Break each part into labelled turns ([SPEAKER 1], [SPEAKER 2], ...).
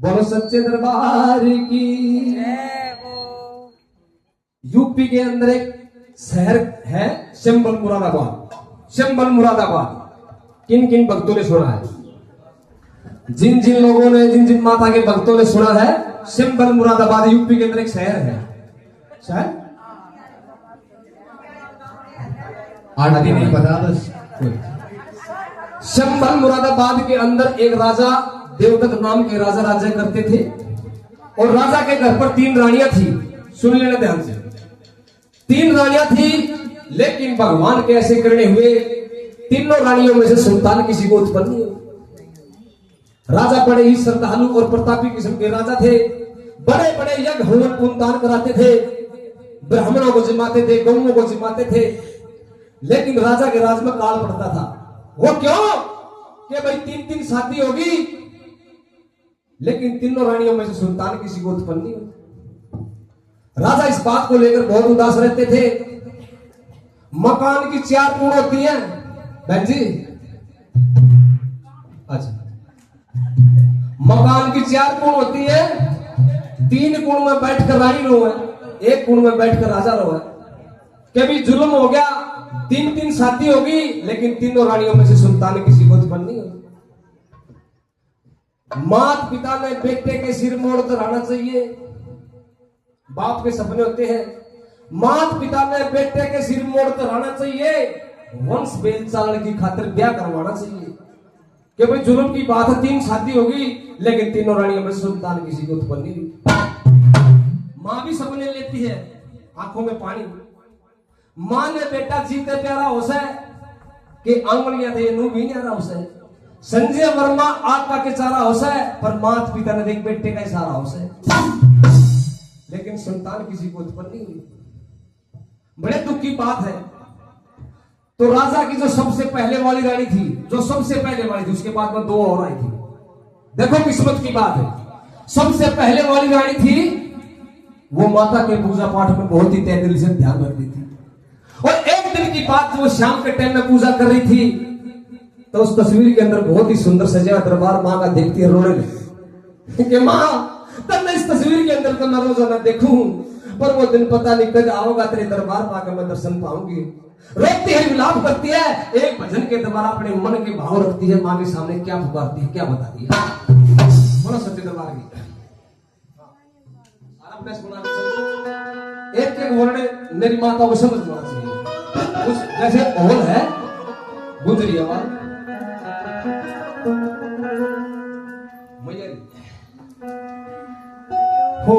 [SPEAKER 1] बोलो सच्चे दरबार की। यूपी के अंदर एक शहर है शंबल मुरादाबाद। शंबल मुरादाबाद किन किन भक्तों ने सुना है? जिन जिन लोगों ने, जिन जिन माता के भक्तों ने सुना है, शंबल मुरादाबाद यूपी के अंदर एक शहर है। शहर आदि नहीं पता बस। शंबल मुरादाबाद के अंदर एक राजा देवदत्त नाम के राजा राज्य करते थे और राजा के घर पर 3 रानियां थी। सुन लेना ध्यान से। 3 रानियां थी, लेकिन भगवान के ऐसे करने हुए तीनों रानियों में से संतान किसी को उत्पन्न नहीं हुई। राजा बड़े ही श्रद्धालु और प्रतापी किस्म के राजा थे। बड़े बड़े यज्ञ हवन पुण्यदान कराते थे, ब्राह्मणों को जिमाते थे, गौओं को जिमाते थे। लेकिन राजा के राज में काल पड़ता था। वो क्यों? कि भाई 3-3 शादी होगी, लेकिन तीनों रानियों में से संतान किसी को उत्पन्न नहीं होती। राजा इस बात को लेकर बहुत उदास रहते थे। मकान की 4 कोण होती है बहन जी। अच्छा, मकान की 4 कोण होती है। 3 कोण में बैठकर रानी रो है, 1 कोण में बैठकर राजा रो है। कभी जुल्म हो गया, 3-3 शादी होगी, लेकिन तीनों रानियों में से संतान किसी को उत्पन्न नहीं होती। माता पिता ने बेटे के सिर मोड़ कर आना चाहिए। बाप के सपने होते हैं। माता पिता ने बेटे के सिर मोड़ कर आना चाहिए। वंश बेलचाल की खातिर ब्याह करवाना चाहिए। कि भाई जुल्म की बात है, 3 शादी होगी, लेकिन तीनों रानियों में संतान किसी को उत्पन्न नहीं हुई। मां भी सपने लेती है, आंखों में पानी। मां ने बेटा जीते प्यारा होसे कि आंगलियां थे नू भी न्यारा होसे। संजय वर्मा आका के चारा होसे, पर माता पिता ने देख बेटे का इशारा होसे, लेकिन संतान किसी को उत्पन्न नहीं हुई। बड़े दुख की बात है। तो राजा की जो सबसे पहले वाली रानी थी, जो सबसे पहले वाली थी, उसके बाद में 2 और आई थी। देखो किस्मत की बात है। सबसे पहले वाली रानी थी, वो माता के पूजा पाठ में बहुत ही तय दिल से ध्यान रखती थी। और एक दिन की बात, वो शाम के टाइम में पूजा कर रही थी, तो उस तस्वीर के अंदर बहुत ही सुंदर सजा हुआ दरबार मां का देखती है, रोने लगी कि मां, तब मैं इस तस्वीर के अंदर तो मैं रोजाना देखूं, पर वो दिन पता नहीं कब आओगा तेरे दरबार पा के मैं दर्शन पाऊंगी। रोती है, विलाप करती है, एक भजन के द्वारा अपने मन के भाव रखती है। मां के सामने क्या पुकारती है, क्या बताती है? बोलो सच्चे दरबार की। आपने सुना एक एक वर्ड मेरी माता को समझ में आना चाहिए। कुछ जैसे ओल है, गुजरी आवाज हो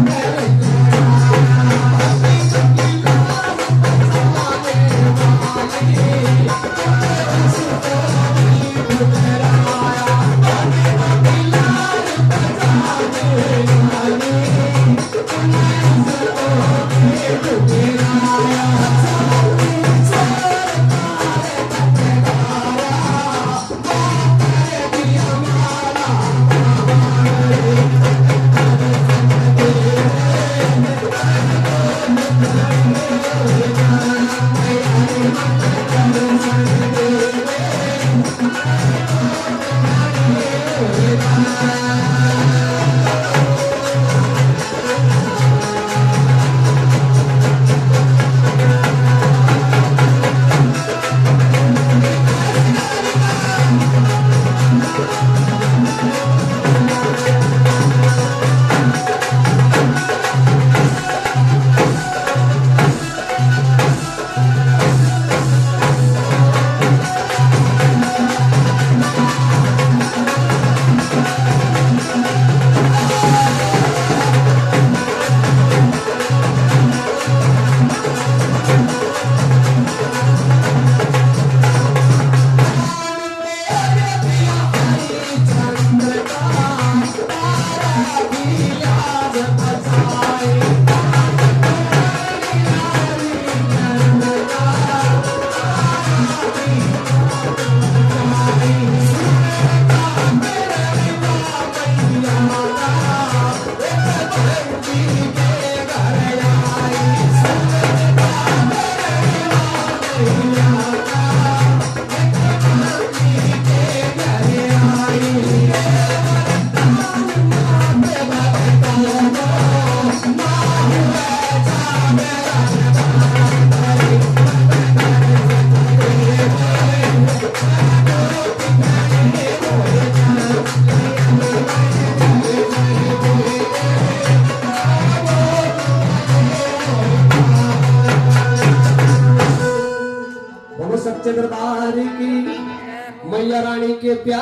[SPEAKER 2] है